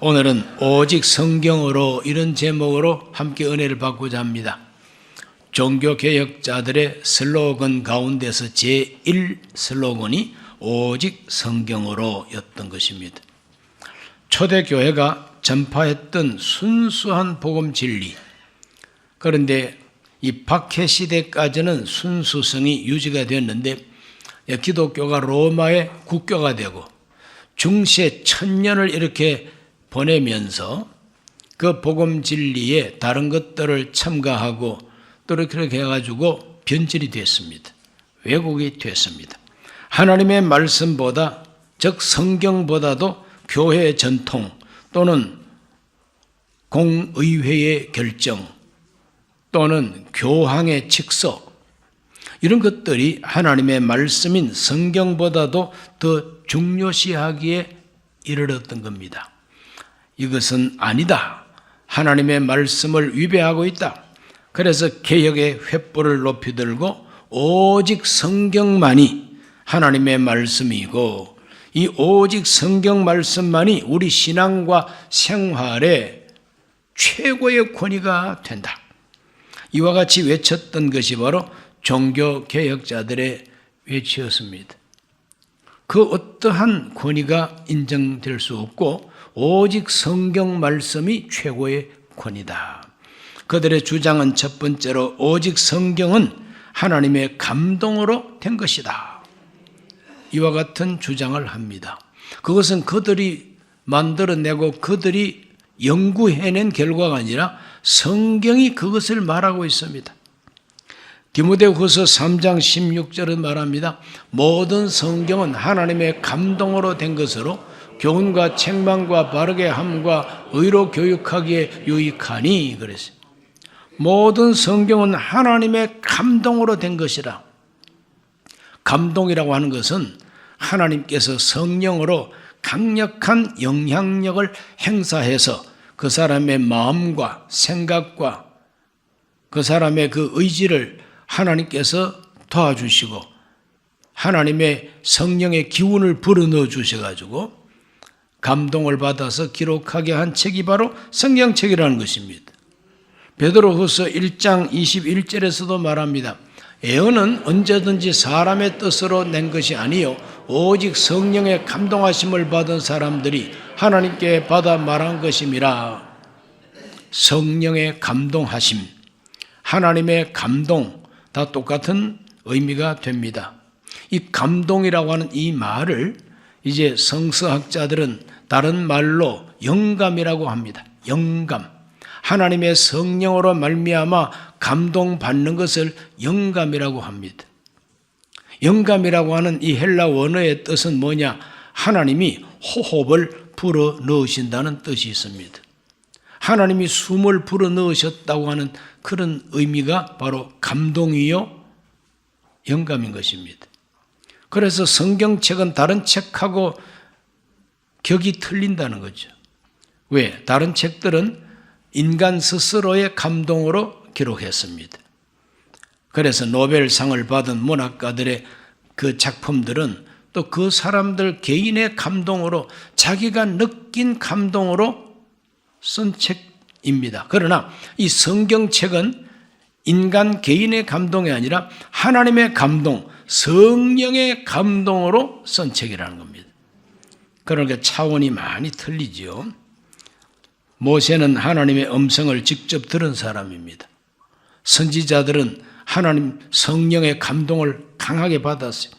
오늘은 오직 성경으로 이런 제목으로 함께 은혜를 받고자 합니다. 종교개혁자들의 슬로건 가운데서 제1 슬로건이 오직 성경으로 였던 것입니다. 초대교회가 전파했던 순수한 복음 진리, 그런데 이 박해 시대까지는 순수성이 유지가 됐는데 기독교가 로마의 국교가 되고 중세 1000년을 이렇게 보내면서 그 복음 진리에 다른 것들을 첨가하고 또 이렇게 해가지고 변질이 됐습니다. 왜곡이 됐습니다. 하나님의 말씀보다, 즉 성경보다도 교회의 전통 또는 공의회의 결정 또는 교황의 칙서, 이런 것들이 하나님의 말씀인 성경보다도 더 중요시하기에 이르렀던 겁니다. 이것은 아니다. 하나님의 말씀을 위배하고 있다. 그래서 개혁의 횃불을 높이 들고 오직 성경만이 하나님의 말씀이고, 이 오직 성경 말씀만이 우리 신앙과 생활의 최고의 권위가 된다. 이와 같이 외쳤던 것이 바로 종교개혁자들의 외치였습니다. 그 어떠한 권위가 인정될 수 없고 오직 성경 말씀이 최고의 권위다. 그들의 주장은 첫 번째로 오직 성경은 하나님의 감동으로 된 것이다. 이와 같은 주장을 합니다. 그것은 그들이 만들어내고 그들이 연구해낸 결과가 아니라 성경이 그것을 말하고 있습니다. 디모데후서 3장 16절은 말합니다. 모든 성경은 하나님의 감동으로 된 것으로 교훈과 책망과 바르게 함과 의로 교육하기에 유익하니, 그랬어요. 모든 성경은 하나님의 감동으로 된 것이라. 감동이라고 하는 것은 하나님께서 성령으로 강력한 영향력을 행사해서 그 사람의 마음과 생각과 그 사람의 그 의지를 하나님께서 도와주시고 하나님의 성령의 기운을 불어넣어 주셔가지고 감동을 받아서 기록하게 한 책이 바로 성경책이라는 것입니다. 베드로후서 1장 21절에서도 말합니다. 예언은 언제든지 사람의 뜻으로 낸 것이 아니요 오직 성령의 감동하심을 받은 사람들이 하나님께 받아 말한 것임이라. 성령의 감동하심, 하나님의 감동, 다 똑같은 의미가 됩니다. 이 감동이라고 하는 이 말을 이제 성서학자들은 다른 말로 영감이라고 합니다. 영감. 하나님의 성령으로 말미암아 감동받는 것을 영감이라고 합니다. 영감이라고 하는 이 헬라 원어의 뜻은 뭐냐? 하나님이 호흡을 불어 넣으신다는 뜻이 있습니다. 하나님이 숨을 불어 넣으셨다고 하는 그런 의미가 바로 감동이요 영감인 것입니다. 그래서 성경책은 다른 책하고 격이 틀린다는 거죠. 왜? 다른 책들은 인간 스스로의 감동으로 기록했습니다. 그래서 노벨상을 받은 문학가들의 그 작품들은 또 그 사람들 개인의 감동으로, 자기가 느낀 감동으로 쓴 책입니다. 그러나 이 성경책은 인간 개인의 감동이 아니라 하나님의 감동, 성령의 감동으로 쓴 책이라는 겁니다. 그러니까 차원이 많이 틀리지요. 모세는 하나님의 음성을 직접 들은 사람입니다. 선지자들은 하나님 성령의 감동을 강하게 받았어요.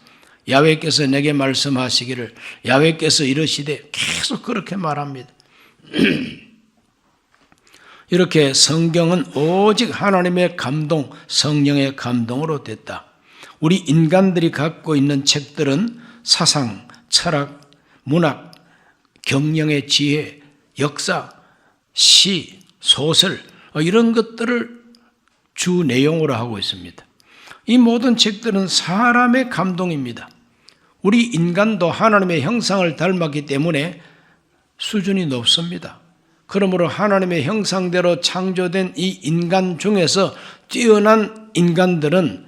야훼께서 내게 말씀하시기를, 야훼께서 이르시되, 계속 그렇게 말합니다. 이렇게 성경은 오직 하나님의 감동, 성령의 감동으로 됐다. 우리 인간들이 갖고 있는 책들은 사상, 철학, 문학, 경영의 지혜, 역사, 시, 소설, 이런 것들을 주 내용으로 하고 있습니다. 이 모든 책들은 사람의 감동입니다. 우리 인간도 하나님의 형상을 닮았기 때문에 수준이 높습니다. 그러므로 하나님의 형상대로 창조된 이 인간 중에서 뛰어난 인간들은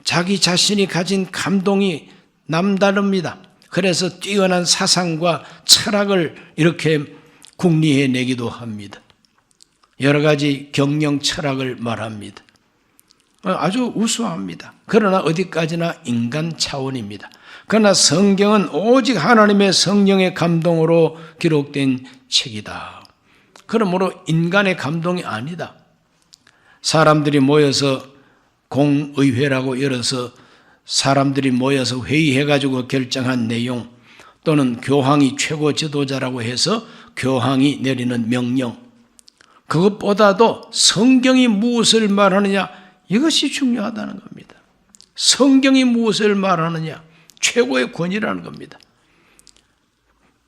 자기 자신이 가진 감동이 남다릅니다. 그래서 뛰어난 사상과 철학을 이렇게 궁리해내기도 합니다. 여러 가지 경영 철학을 말합니다. 아주 우수합니다. 그러나 어디까지나 인간 차원입니다. 그러나 성경은 오직 하나님의 성령의 감동으로 기록된 책이다. 그러므로 인간의 감동이 아니다. 사람들이 모여서 공의회라고 열어서 사람들이 모여서 회의해가지고 결정한 내용, 또는 교황이 최고 지도자라고 해서 교황이 내리는 명령, 그것보다도 성경이 무엇을 말하느냐, 이것이 중요하다는 겁니다. 성경이 무엇을 말하느냐, 최고의 권위라는 겁니다.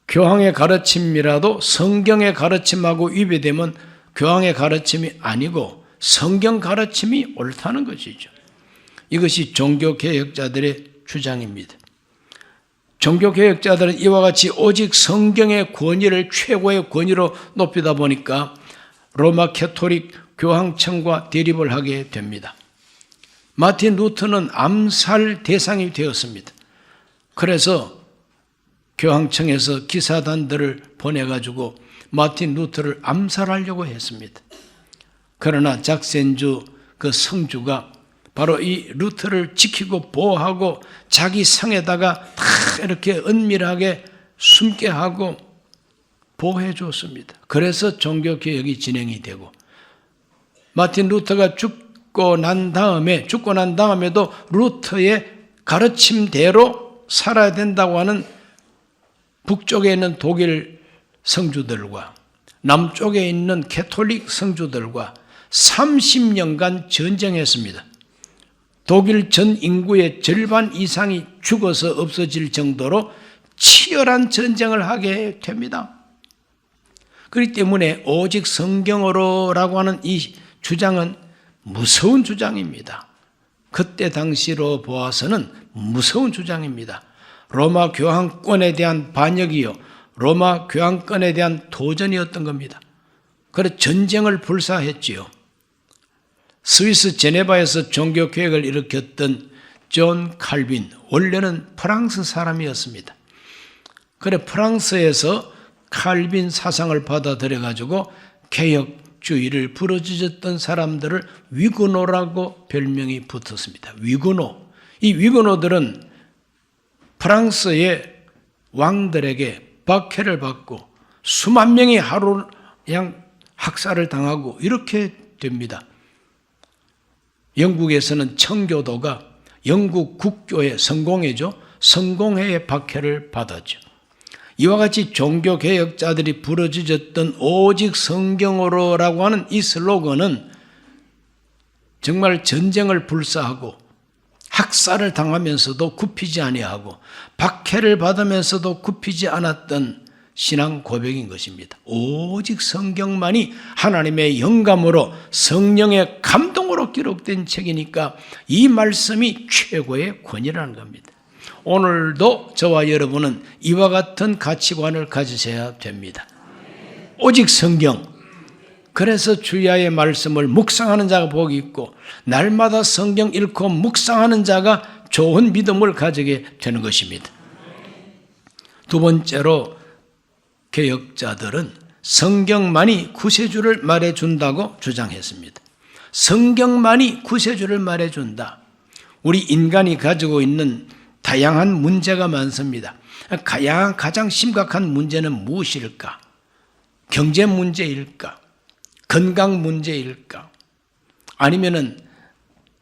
교황의 가르침이라도 성경의 가르침하고 위배되면 교황의 가르침이 아니고 성경 가르침이 옳다는 것이죠. 이것이 종교개혁자들의 주장입니다. 종교개혁자들은 이와 같이 오직 성경의 권위를 최고의 권위로 높이다 보니까 로마 캐토릭 교황청과 대립을 하게 됩니다. 마틴 루터는 암살 대상이 되었습니다. 그래서 교황청에서 기사단들을 보내가지고 마틴 루터를 암살하려고 했습니다. 그러나 작센주 그 성주가 바로 이 루터를 지키고 보호하고 자기 성에다가 다 이렇게 은밀하게 숨게 하고 보호해 줬습니다. 그래서 종교개혁이 진행이 되고, 마틴 루터가 죽고 난 다음에도 루터의 가르침대로 살아야 된다고 하는 북쪽에 있는 독일 성주들과 남쪽에 있는 캐톨릭 성주들과 30년간 전쟁했습니다. 독일 전 인구의 절반 이상이 죽어서 없어질 정도로 치열한 전쟁을 하게 됩니다. 그렇기 때문에 오직 성경으로라고 하는 이 주장은 무서운 주장입니다. 그때 당시로 보아서는 무서운 주장입니다. 로마 교황권에 대한 반역이요, 로마 교황권에 대한 도전이었던 겁니다. 그래서 전쟁을 불사했지요. 스위스 제네바에서 종교개혁을 일으켰던 존 칼빈, 원래는 프랑스 사람이었습니다. 그래 프랑스에서 칼빈 사상을 받아들여가지고 개혁주의를 부르짖었던 사람들을 위그노라고 별명이 붙었습니다. 위그노. 이 위그노들은 프랑스의 왕들에게 박해를 받고 수만 명이 하루 그냥 학살을 당하고 이렇게 됩니다. 영국에서는 청교도가 영국 국교의 성공회의 박해를 받았죠. 이와 같이 종교개혁자들이 부르짖었던 오직 성경으로라고 하는 이 슬로건은 정말 전쟁을 불사하고 학살을 당하면서도 굽히지 아니하고 박해를 받으면서도 굽히지 않았던 신앙 고백인 것입니다. 오직 성경만이 하나님의 영감으로 성령의 감동으로 기록된 책이니까 이 말씀이 최고의 권위라는 겁니다. 오늘도 저와 여러분은 이와 같은 가치관을 가지셔야 됩니다. 오직 성경. 그래서 주야의 말씀을 묵상하는 자가 복이 있고 날마다 성경 읽고 묵상하는 자가 좋은 믿음을 가지게 되는 것입니다. 두 번째로 개혁자들은 성경만이 구세주를 말해준다고 주장했습니다. 성경만이 구세주를 말해준다. 우리 인간이 가지고 있는 다양한 문제가 많습니다. 가장 심각한 문제는 무엇일까? 경제 문제일까? 건강 문제일까? 아니면은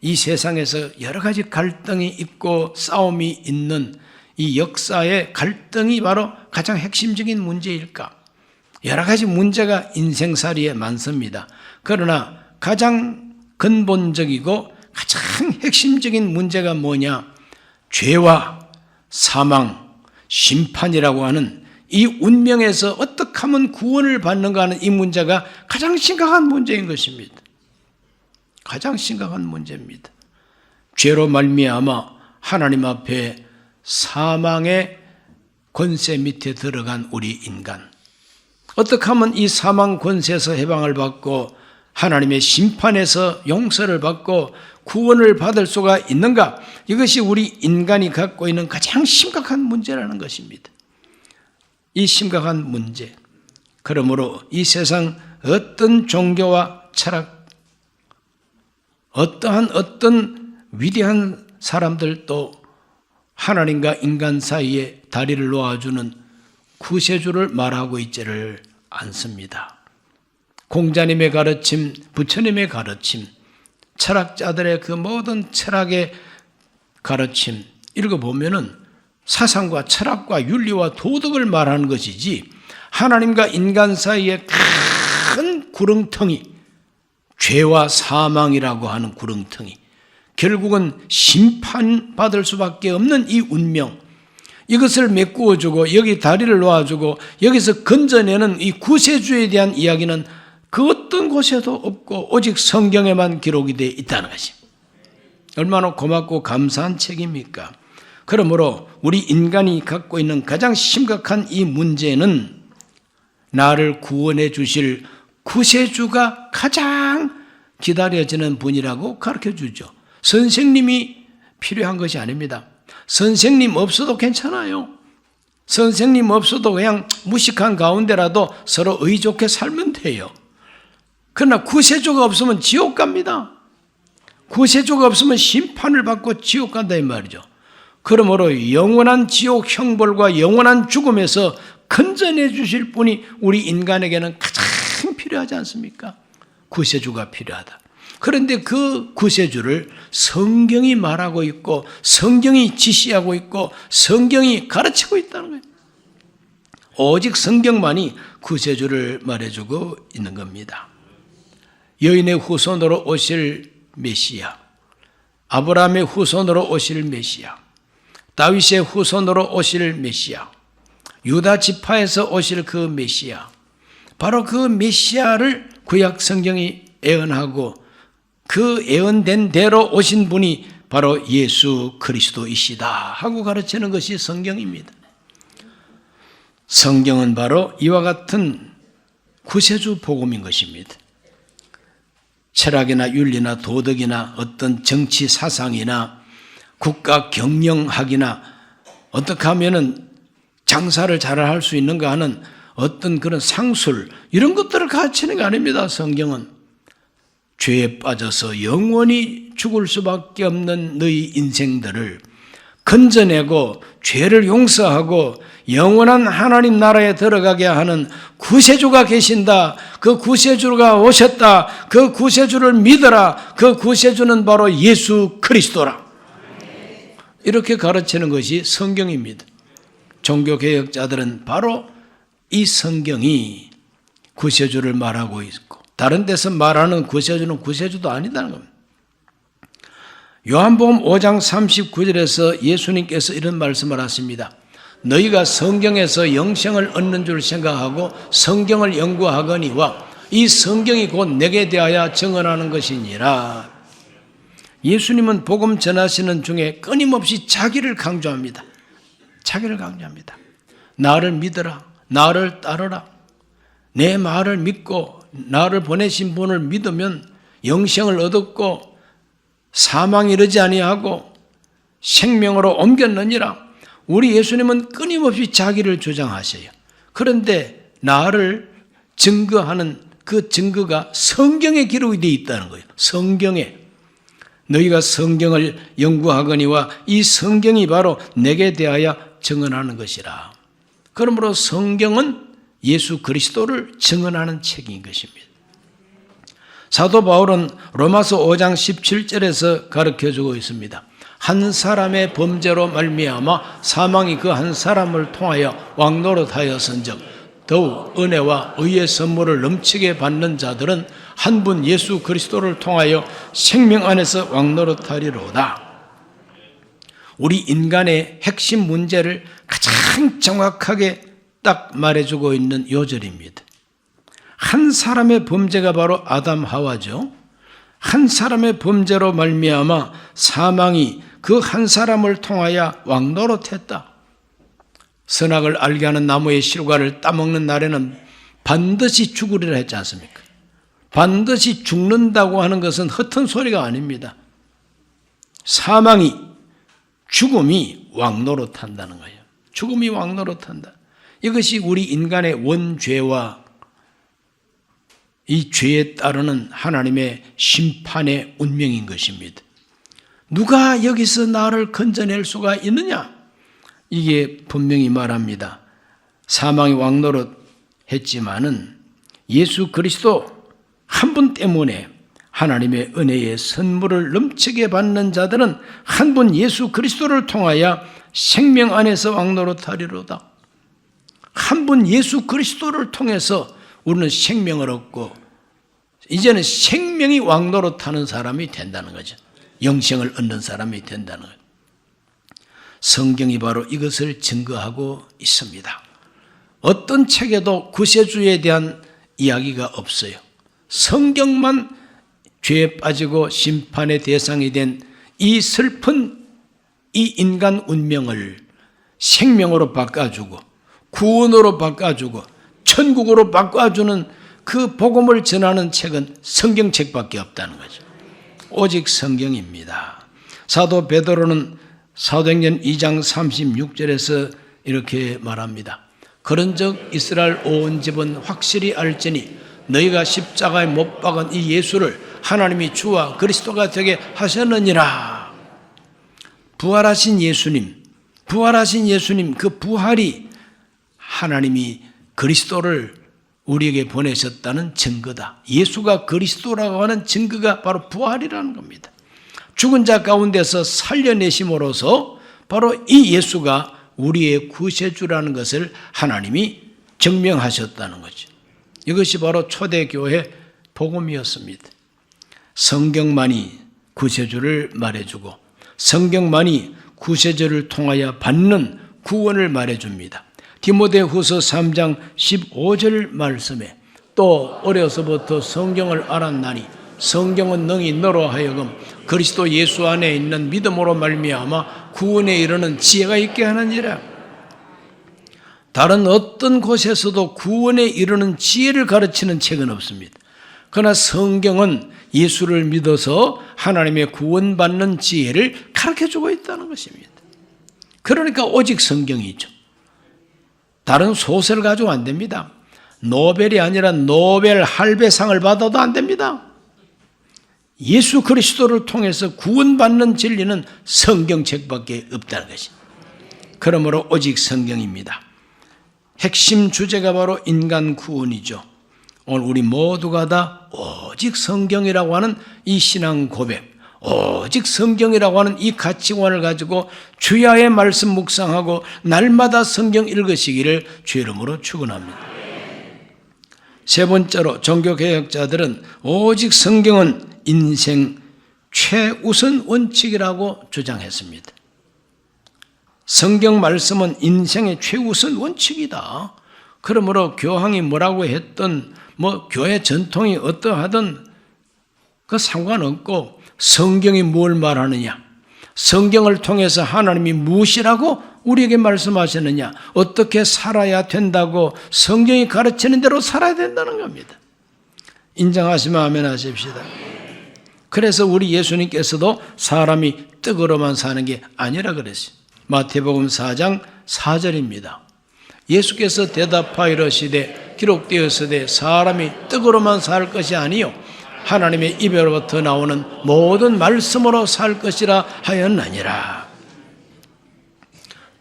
이 세상에서 여러 가지 갈등이 있고 싸움이 있는 이 역사의 갈등이 바로 가장 핵심적인 문제일까? 여러 가지 문제가 인생살이에 많습니다. 그러나 가장 근본적이고 가장 핵심적인 문제가 뭐냐? 죄와 사망, 심판이라고 하는 이 운명에서 어떻게 하면 구원을 받는가 하는 이 문제가 가장 심각한 문제인 것입니다. 가장 심각한 문제입니다. 죄로 말미암아 하나님 앞에 사망의 권세 밑에 들어간 우리 인간, 어떻게 하면 이 사망 권세에서 해방을 받고 하나님의 심판에서 용서를 받고 구원을 받을 수가 있는가? 이것이 우리 인간이 갖고 있는 가장 심각한 문제라는 것입니다. 이 심각한 문제, 그러므로 이 세상 어떤 종교와 철학, 어떤 위대한 사람들도 하나님과 인간 사이에 다리를 놓아주는 구세주를 말하고 있지를 않습니다. 공자님의 가르침, 부처님의 가르침, 철학자들의 그 모든 철학의 가르침 읽어보면은 사상과 철학과 윤리와 도덕을 말하는 것이지 하나님과 인간 사이에 큰 구렁텅이, 죄와 사망이라고 하는 구렁텅이, 결국은 심판받을 수밖에 없는 이 운명, 이것을 메꾸어주고 여기 다리를 놓아주고 여기서 건져내는 이 구세주에 대한 이야기는 그 어떤 곳에도 없고 오직 성경에만 기록이 되어 있다는 것입니다. 얼마나 고맙고 감사한 책입니까? 그러므로 우리 인간이 갖고 있는 가장 심각한 이 문제는 나를 구원해 주실 구세주가 가장 기다려지는 분이라고 가르쳐 주죠. 선생님이 필요한 것이 아닙니다. 선생님 없어도 괜찮아요. 선생님 없어도 그냥 무식한 가운데라도 서로 의좋게 살면 돼요. 그러나 구세주가 없으면 지옥 갑니다. 구세주가 없으면 심판을 받고 지옥 간다 이 말이죠. 그러므로 영원한 지옥 형벌과 영원한 죽음에서 건져내 주실 분이 우리 인간에게는 가장 필요하지 않습니까? 구세주가 필요하다. 그런데 그 구세주를 성경이 말하고 있고 성경이 지시하고 있고 성경이 가르치고 있다는 거예요. 오직 성경만이 구세주를 말해주고 있는 겁니다. 여인의 후손으로 오실 메시아, 아브라함의 후손으로 오실 메시아, 다윗의 후손으로 오실 메시아, 유다 지파에서 오실 그 메시아, 바로 그 메시아를 구약 성경이 예언하고 그 예언된 대로 오신 분이 바로 예수 그리스도이시다 하고 가르치는 것이 성경입니다. 성경은 바로 이와 같은 구세주 복음인 것입니다. 철학이나 윤리나 도덕이나 어떤 정치 사상이나 국가 경영학이나 어떻게 하면은 장사를 잘 할 수 있는가 하는 어떤 그런 상술, 이런 것들을 가르치는 게 아닙니다. 성경은 죄에 빠져서 영원히 죽을 수밖에 없는 너희 인생들을 건져내고 죄를 용서하고 영원한 하나님 나라에 들어가게 하는 구세주가 계신다. 그 구세주가 오셨다. 그 구세주를 믿어라. 그 구세주는 바로 예수 그리스도라. 이렇게 가르치는 것이 성경입니다. 종교개혁자들은 바로 이 성경이 구세주를 말하고 있고 다른 데서 말하는 구세주는 구세주도 아니다는 겁니다. 요한복음 5장 39절에서 예수님께서 이런 말씀을 하십니다. 너희가 성경에서 영생을 얻는 줄 생각하고 성경을 연구하거니와 이 성경이 곧 내게 대하여 증언하는 것이니라. 예수님은 복음 전하시는 중에 끊임없이 자기를 강조합니다. 자기를 강조합니다. 나를 믿어라. 나를 따르라. 내 말을 믿고 나를 보내신 분을 믿으면 영생을 얻었고 사망이 이르지 아니하고 생명으로 옮겼느니라. 우리 예수님은 끊임없이 자기를 주장하셔요. 그런데 나를 증거하는 그 증거가 성경에 기록이 되어 있다는 거예요. 성경에. 너희가 성경을 연구하거니와 이 성경이 바로 내게 대하여 증언하는 것이라. 그러므로 성경은 예수 그리스도를 증언하는 책인 것입니다. 사도 바울은 로마서 5장 17절에서 가르쳐주고 있습니다. 한 사람의 범죄로 말미암아 사망이 그 한 사람을 통하여 왕노릇하였은즉 더욱 은혜와 의의 선물을 넘치게 받는 자들은 한 분 예수 그리스도를 통하여 생명 안에서 왕노릇하리로다. 우리 인간의 핵심 문제를 가장 정확하게 딱 말해주고 있는 요절입니다. 한 사람의 범죄가 바로 아담 하와죠. 한 사람의 범죄로 말미암아 사망이 그 한 사람을 통하여 왕노릇했다. 선악을 알게 하는 나무의 실과를 따먹는 날에는 반드시 죽으리라 했지 않습니까? 반드시 죽는다고 하는 것은 헛된 소리가 아닙니다. 사망이, 죽음이 왕노릇한다는 거예요. 죽음이 왕노릇한다. 이것이 우리 인간의 원죄와 이 죄에 따르는 하나님의 심판의 운명인 것입니다. 누가 여기서 나를 건져낼 수가 있느냐? 이게 분명히 말합니다. 사망의 왕노릇 했지만은 예수 그리스도 한 분 때문에 하나님의 은혜의 선물을 넘치게 받는 자들은 한 분 예수 그리스도를 통하여 생명 안에서 왕노릇하리로다. 한 분 예수 그리스도를 통해서 우리는 생명을 얻고 이제는 생명이 왕노릇하는 사람이 된다는 거죠. 영생을 얻는 사람이 된다는 거예요. 성경이 바로 이것을 증거하고 있습니다. 어떤 책에도 구세주에 대한 이야기가 없어요. 성경만 죄에 빠지고 심판의 대상이 된 이 슬픈 이 인간 운명을 생명으로 바꿔주고 구원으로 바꿔주고 천국으로 바꿔주는 그 복음을 전하는 책은 성경책밖에 없다는 거죠. 오직 성경입니다. 사도 베드로는 사도행전 2장 36절에서 이렇게 말합니다. 그런즉 이스라엘 온 집은 확실히 알지니 너희가 십자가에 못 박은 이 예수를 하나님이 주와 그리스도가 되게 하셨느니라. 부활하신 예수님 그 부활이 하나님이 그리스도를 우리에게 보내셨다는 증거다. 예수가 그리스도라고 하는 증거가 바로 부활이라는 겁니다. 죽은 자 가운데서 살려내심으로써 바로 이 예수가 우리의 구세주라는 것을 하나님이 증명하셨다는 거죠. 이것이 바로 초대교회 복음이었습니다. 성경만이 구세주를 말해주고 성경만이 구세주를 통하여 받는 구원을 말해줍니다. 디모데후서 3장 15절 말씀에 또 어려서부터 성경을 알았나니 성경은 능히 너로 하여금 그리스도 예수 안에 있는 믿음으로 말미암아 구원에 이르는 지혜가 있게 하느니라. 다른 어떤 곳에서도 구원에 이르는 지혜를 가르치는 책은 없습니다. 그러나 성경은 예수를 믿어서 하나님의 구원받는 지혜를 가르쳐주고 있다는 것입니다. 그러니까 오직 성경이죠. 다른 소설 가지고 안 됩니다. 노벨이 아니라 노벨 할배상을 받아도 안 됩니다. 예수 그리스도를 통해서 구원받는 진리는 성경책밖에 없다는 것입니다. 그러므로 오직 성경입니다. 핵심 주제가 바로 인간 구원이죠. 오늘 우리 모두가 다 오직 성경이라고 하는 이 신앙 고백, 오직 성경이라고 하는 이 가치관을 가지고 주야의 말씀 묵상하고 날마다 성경 읽으시기를 주의 이름으로 축원합니다. 세 번째로 종교개혁자들은 오직 성경은 인생 최우선 원칙이라고 주장했습니다. 성경 말씀은 인생의 최우선 원칙이다. 그러므로 교황이 뭐라고 했든 교회 전통이 어떠하든 그 상관없고 성경이 뭘 말하느냐, 성경을 통해서 하나님이 무엇이라고 우리에게 말씀하시느냐, 어떻게 살아야 된다고 성경이 가르치는 대로 살아야 된다는 겁니다. 인정하시면 아멘 하십시다. 그래서 우리 예수님께서도 사람이 떡으로만 사는 게 아니라 그랬어요. 마태복음 4장 4절입니다. 예수께서 대답하여 이르시되 기록되었으되 사람이 떡으로만 살 것이 아니요 하나님의 입에로부터 나오는 모든 말씀으로 살 것이라 하였느니라.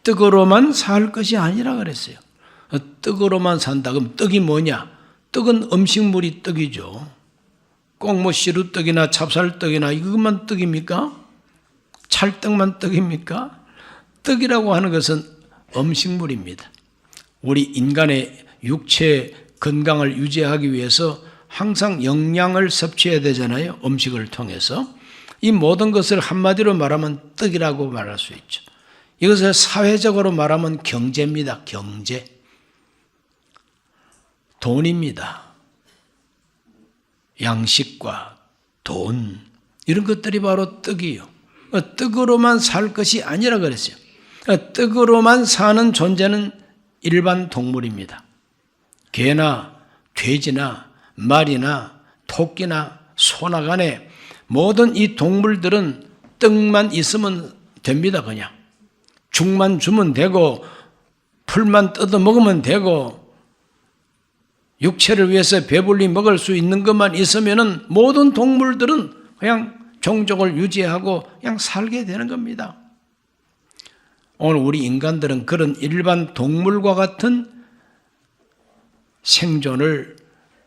떡으로만 살 것이 아니라 그랬어요. 떡으로만 산다. 그럼 떡이 뭐냐? 떡은 음식물이 떡이죠. 꼭 시루떡이나 찹쌀떡이나 이것만 떡입니까? 찰떡만 떡입니까? 떡이라고 하는 것은 음식물입니다. 우리 인간의 육체 건강을 유지하기 위해서 항상 영양을 섭취해야 되잖아요. 음식을 통해서. 이 모든 것을 한마디로 말하면 떡이라고 말할 수 있죠. 이것을 사회적으로 말하면 경제입니다. 경제. 돈입니다. 양식과 돈 이런 것들이 바로 떡이요. 떡으로만 살 것이 아니라 그랬어요. 떡으로만 사는 존재는 일반 동물입니다. 개나 돼지나 말이나 토끼나 소나 간에 모든 이 동물들은 떡만 있으면 됩니다. 그냥 죽만 주면 되고 풀만 뜯어 먹으면 되고 육체를 위해서 배불리 먹을 수 있는 것만 있으면은 모든 동물들은 그냥 종족을 유지하고 그냥 살게 되는 겁니다. 오늘 우리 인간들은 그런 일반 동물과 같은 생존을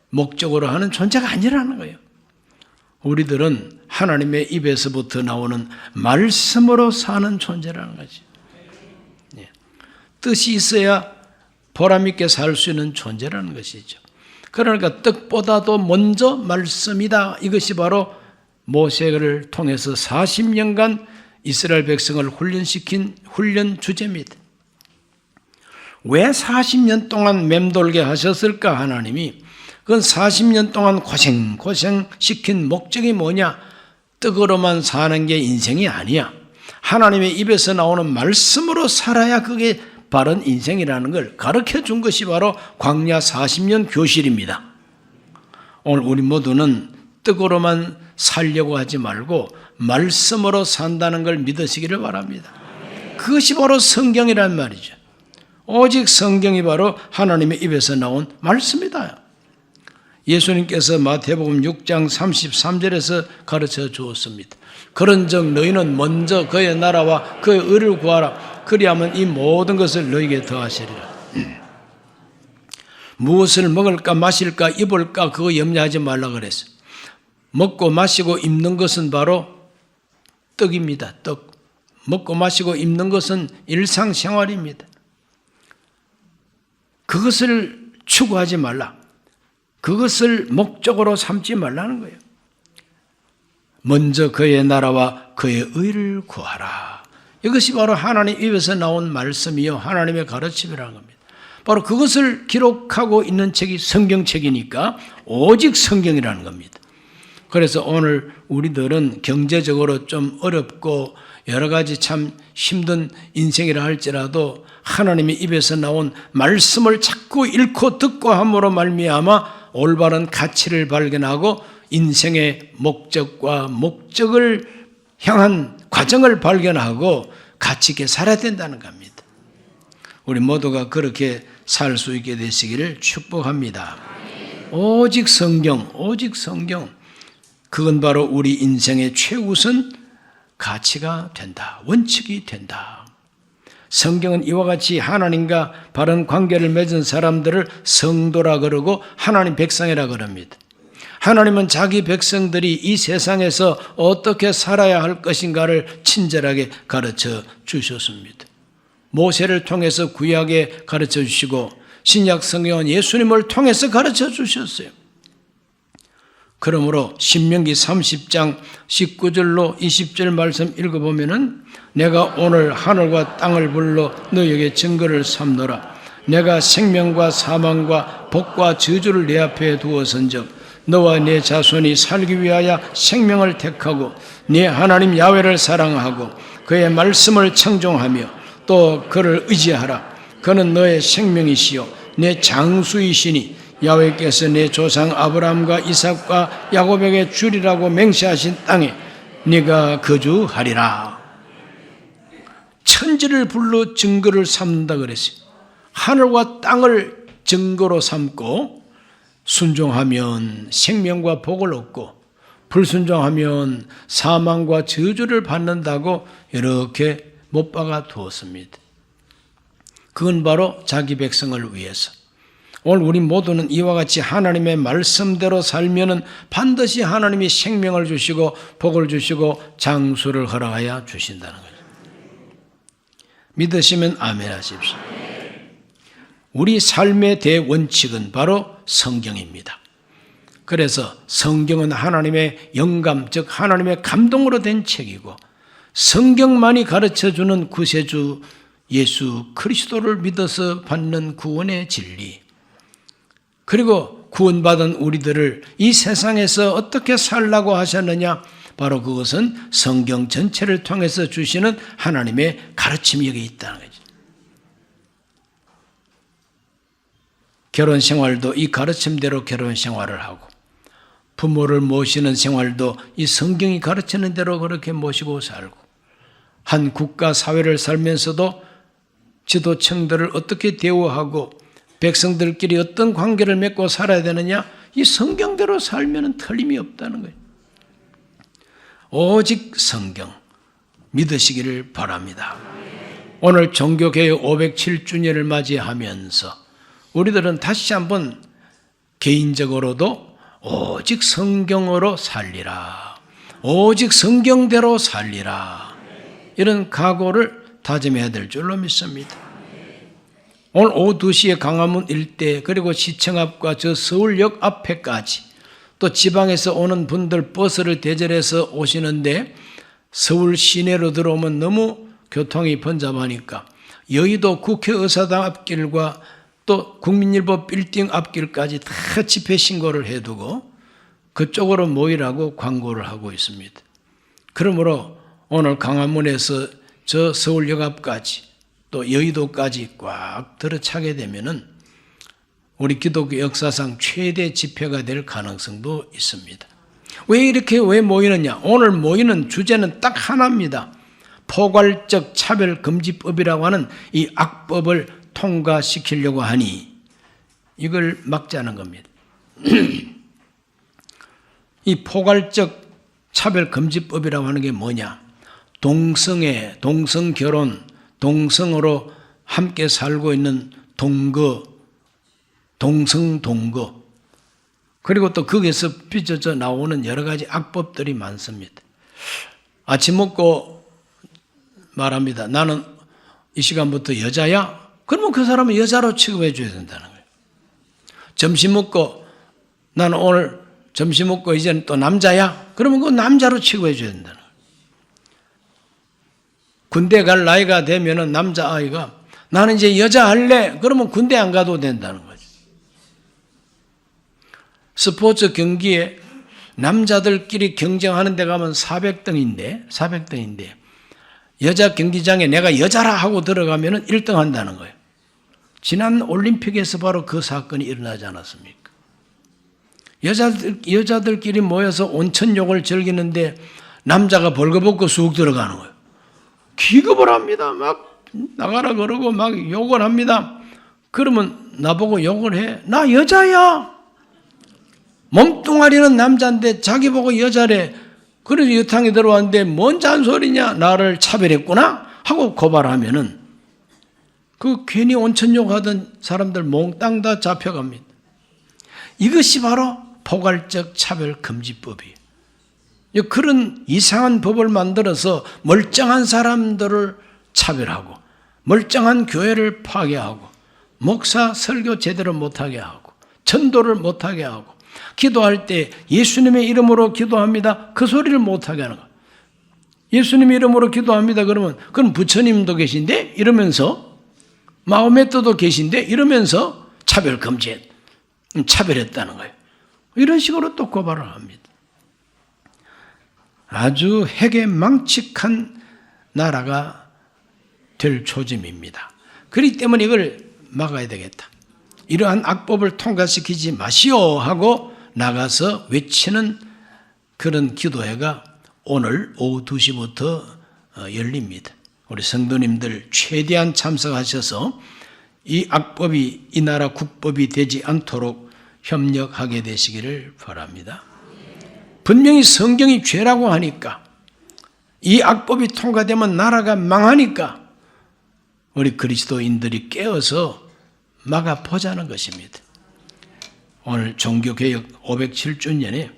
목적으로 하는 존재가 아니라는 거예요. 우리들은 하나님의 입에서부터 나오는 말씀으로 사는 존재라는 거지. 뜻이 있어야 보람있게 살 수 있는 존재라는 것이죠. 그러니까 뜻보다도 먼저 말씀이다. 이것이 바로 모세를 통해서 40년간 이스라엘 백성을 훈련시킨 훈련 주제입니다. 왜 40년 동안 맴돌게 하셨을까 하나님이? 그건 40년 동안 고생 시킨 목적이 뭐냐? 떡으로만 사는 게 인생이 아니야. 하나님의 입에서 나오는 말씀으로 살아야 그게 바른 인생이라는 걸 가르쳐 준 것이 바로 광야 40년 교실입니다. 오늘 우리 모두는 떡으로만 살려고 하지 말고 말씀으로 산다는 걸 믿으시기를 바랍니다. 그것이 바로 성경이란 말이죠. 오직 성경이 바로 하나님의 입에서 나온 말씀이다. 예수님께서 마태복음 6장 33절에서 가르쳐 주었습니다. 그런즉 너희는 먼저 그의 나라와 그의 의를 구하라. 그리하면 이 모든 것을 너희에게 더하시리라. 무엇을 먹을까 마실까 입을까 그거 염려하지 말라 그랬어요. 먹고 마시고 입는 것은 바로 떡입니다. 떡. 먹고 마시고 입는 것은 일상생활입니다. 그것을 추구하지 말라. 그것을 목적으로 삼지 말라는 거예요. 먼저 그의 나라와 그의 의를 구하라. 이것이 바로 하나님 입에서 나온 말씀이요 하나님의 가르침이라는 겁니다. 바로 그것을 기록하고 있는 책이 성경책이니까 오직 성경이라는 겁니다. 그래서 오늘 우리들은 경제적으로 좀 어렵고 여러 가지 참 힘든 인생이라 할지라도 하나님의 입에서 나온 말씀을 자꾸 읽고 듣고 함으로 말미암아 올바른 가치를 발견하고 인생의 목적과 목적을 향한 과정을 발견하고 가치 있게 살아야 된다는 겁니다. 우리 모두가 그렇게 살 수 있게 되시기를 축복합니다. 오직 성경, 오직 성경. 그건 바로 우리 인생의 최우선 가치가 된다. 원칙이 된다. 성경은 이와 같이 하나님과 바른 관계를 맺은 사람들을 성도라 그러고 하나님 백성이라 그럽니다. 하나님은 자기 백성들이 이 세상에서 어떻게 살아야 할 것인가를 친절하게 가르쳐 주셨습니다. 모세를 통해서 구약에 가르쳐 주시고 신약 성경은 예수님을 통해서 가르쳐 주셨어요. 그러므로 신명기 30장 19절로 20절 말씀 읽어보면은 내가 오늘 하늘과 땅을 불러 너에게 증거를 삼노라. 내가 생명과 사망과 복과 저주를 내 앞에 두어선즉 너와 내 자손이 살기 위하여 생명을 택하고 네 하나님 야훼를 사랑하고 그의 말씀을 청종하며 또 그를 의지하라. 그는 너의 생명이시요 내 장수이시니 야훼께서 내 조상 아브라함과 이삭과 야곱에게 주리라고 맹세하신 땅에 네가 거주하리라. 천지를 불러 증거를 삼는다 그랬어요. 하늘과 땅을 증거로 삼고 순종하면 생명과 복을 얻고 불순종하면 사망과 저주를 받는다고 이렇게 못 박아 두었습니다. 그건 바로 자기 백성을 위해서. 오늘 우리 모두는 이와 같이 하나님의 말씀대로 살면은 반드시 하나님이 생명을 주시고 복을 주시고 장수를 허락하여 주신다는 거죠. 믿으시면 아멘 하십시오. 우리 삶의 대원칙은 바로 성경입니다. 그래서 성경은 하나님의 영감, 즉 하나님의 감동으로 된 책이고 성경만이 가르쳐주는 구세주 예수 그리스도를 믿어서 받는 구원의 진리, 그리고 구원받은 우리들을 이 세상에서 어떻게 살라고 하셨느냐, 바로 그것은 성경 전체를 통해서 주시는 하나님의 가르침이 여기 있다는 거죠. 결혼 생활도 이 가르침대로 결혼 생활을 하고 부모를 모시는 생활도 이 성경이 가르치는 대로 그렇게 모시고 살고 한 국가 사회를 살면서도 지도층들을 어떻게 대우하고 백성들끼리 어떤 관계를 맺고 살아야 되느냐? 이 성경대로 살면 틀림이 없다는 거예요. 오직 성경 믿으시기를 바랍니다. 오늘 종교개혁 507주년을 맞이하면서 우리들은 다시 한번 개인적으로도 오직 성경으로 살리라, 오직 성경대로 살리라, 이런 각오를 다짐해야 될 줄로 믿습니다. 오늘 오후 2시에 강화문 일대 그리고 시청 앞과 저 서울역 앞에까지 또 지방에서 오는 분들 버스를 대절해서 오시는데 서울 시내로 들어오면 너무 교통이 번잡하니까 여의도 국회의사당 앞길과 또 국민일보 빌딩 앞길까지 다 집회 신고를 해두고 그쪽으로 모이라고 광고를 하고 있습니다. 그러므로 오늘 강화문에서 저 서울역 앞까지 또 여의도까지 꽉 들어차게 되면은 우리 기독교 역사상 최대 집회가 될 가능성도 있습니다. 왜 모이느냐? 오늘 모이는 주제는 딱 하나입니다. 포괄적 차별금지법이라고 하는 이 악법을 통과시키려고 하니 이걸 막자는 겁니다. 이 포괄적 차별금지법이라고 하는 게 뭐냐? 동성애, 동성결혼, 동성으로 함께 살고 있는 동거, 동성동거, 그리고 또 거기에서 빚어져 나오는 여러 가지 악법들이 많습니다. 아침 먹고 말합니다. 나는 이 시간부터 여자야? 그러면 그 사람은 여자로 취급해 줘야 된다는 거예요. 점심 먹고 나는 오늘 점심 먹고 이제는 또 남자야? 그러면 그 남자로 취급해 줘야 된다는 거예요. 군대 갈 나이가 되면은 남자아이가 나는 이제 여자 할래? 그러면 군대 안 가도 된다는 거죠. 스포츠 경기에 남자들끼리 경쟁하는 데 가면 400등인데 여자 경기장에 내가 여자라 하고 들어가면 1등 한다는 거예요. 지난 올림픽에서 바로 그 사건이 일어나지 않았습니까? 여자들끼리 모여서 온천욕을 즐기는데 남자가 벌거벗고 쑥 들어가는 거예요. 기겁을 합니다. 막 나가라 그러고 막 욕을 합니다. 그러면 나보고 욕을 해. 나 여자야. 몸뚱아리는 남자인데 자기 보고 여자래. 그래서 여탕에 들어왔는데 뭔 잔소리냐? 나를 차별했구나? 하고 고발하면은 그 괜히 온천욕 하던 사람들 몽땅 다 잡혀갑니다. 이것이 바로 포괄적 차별금지법이에요. 그런 이상한 법을 만들어서 멀쩡한 사람들을 차별하고 멀쩡한 교회를 파괴하고 목사 설교 제대로 못하게 하고 전도를 못하게 하고 기도할 때 예수님의 이름으로 기도합니다. 그 소리를 못하게 하는 거예요. 예수님의 이름으로 기도합니다. 그러면 그럼 부처님도 계신데 이러면서 마호메트도 계신데 이러면서 차별했다는 거예요. 이런 식으로 또 고발을 합니다. 아주 해괴망측한 나라가 될 초짐입니다. 그렇기 때문에 이걸 막아야 되겠다. 이러한 악법을 통과시키지 마시오 하고 나가서 외치는 그런 기도회가 오늘 오후 2시부터 열립니다. 우리 성도님들 최대한 참석하셔서 이 악법이 이 나라 국법이 되지 않도록 협력하게 되시기를 바랍니다. 분명히 성경이 죄라고 하니까 이 악법이 통과되면 나라가 망하니까 우리 그리스도인들이 깨어서 막아보자는 것입니다. 오늘 종교개혁 507주년에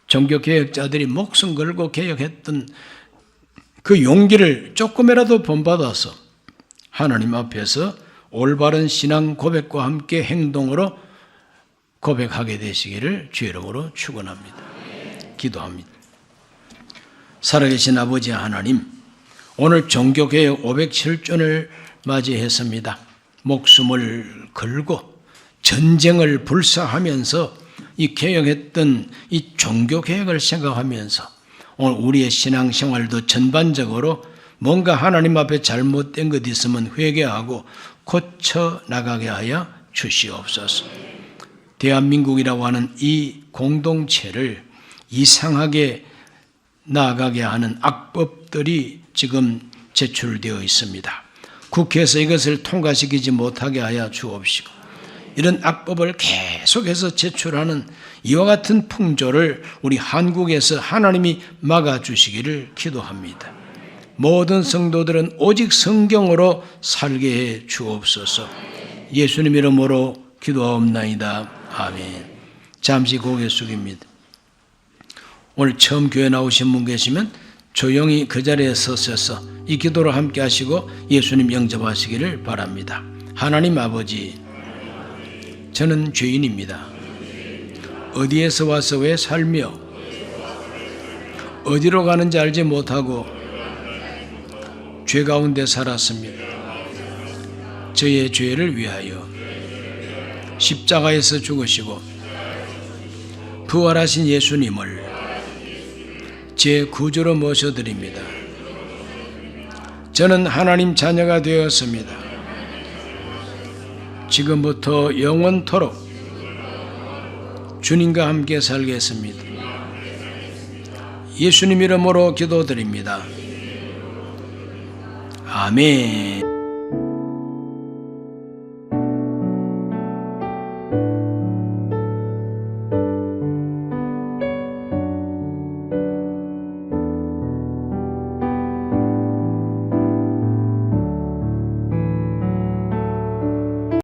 종교개혁자들이 목숨 걸고 개혁했던 그 용기를 조금이라도 본받아서 하나님 앞에서 올바른 신앙 고백과 함께 행동으로 고백하게 되시기를 주의 이름으로 축원합니다. 기도합니다. 살아계신 아버지 하나님, 오늘 종교개혁 507주년을 맞이했습니다. 목숨을 걸고 전쟁을 불사하면서 이 개혁했던 이 종교개혁을 생각하면서 오늘 우리의 신앙생활도 전반적으로 뭔가 하나님 앞에 잘못된 것 있으면 회개하고 고쳐나가게 하여 주시옵소서. 대한민국이라고 하는 이 공동체를 이상하게 나아가게 하는 악법들이 지금 제출되어 있습니다. 국회에서 이것을 통과시키지 못하게 하여 주옵시고 이런 악법을 계속해서 제출하는 이와 같은 풍조를 우리 한국에서 하나님이 막아주시기를 기도합니다. 모든 성도들은 오직 성경으로 살게 해 주옵소서. 예수님 이름으로 기도하옵나이다. 아멘. 잠시 고개 숙입니다. 오늘 처음 교회 나오신 분 계시면 조용히 그 자리에 서셔서 이 기도를 함께 하시고 예수님 영접하시기를 바랍니다. 하나님 아버지, 저는 죄인입니다. 어디에서 와서 왜 살며 어디로 가는지 알지 못하고 죄 가운데 살았습니다. 저의 죄를 위하여 십자가에서 죽으시고 부활하신 예수님을 제 구주로 모셔드립니다. 저는 하나님 자녀가 되었습니다. 지금부터 영원토록 주님과 함께 살겠습니다. 예수님 이름으로 기도드립니다. 아멘.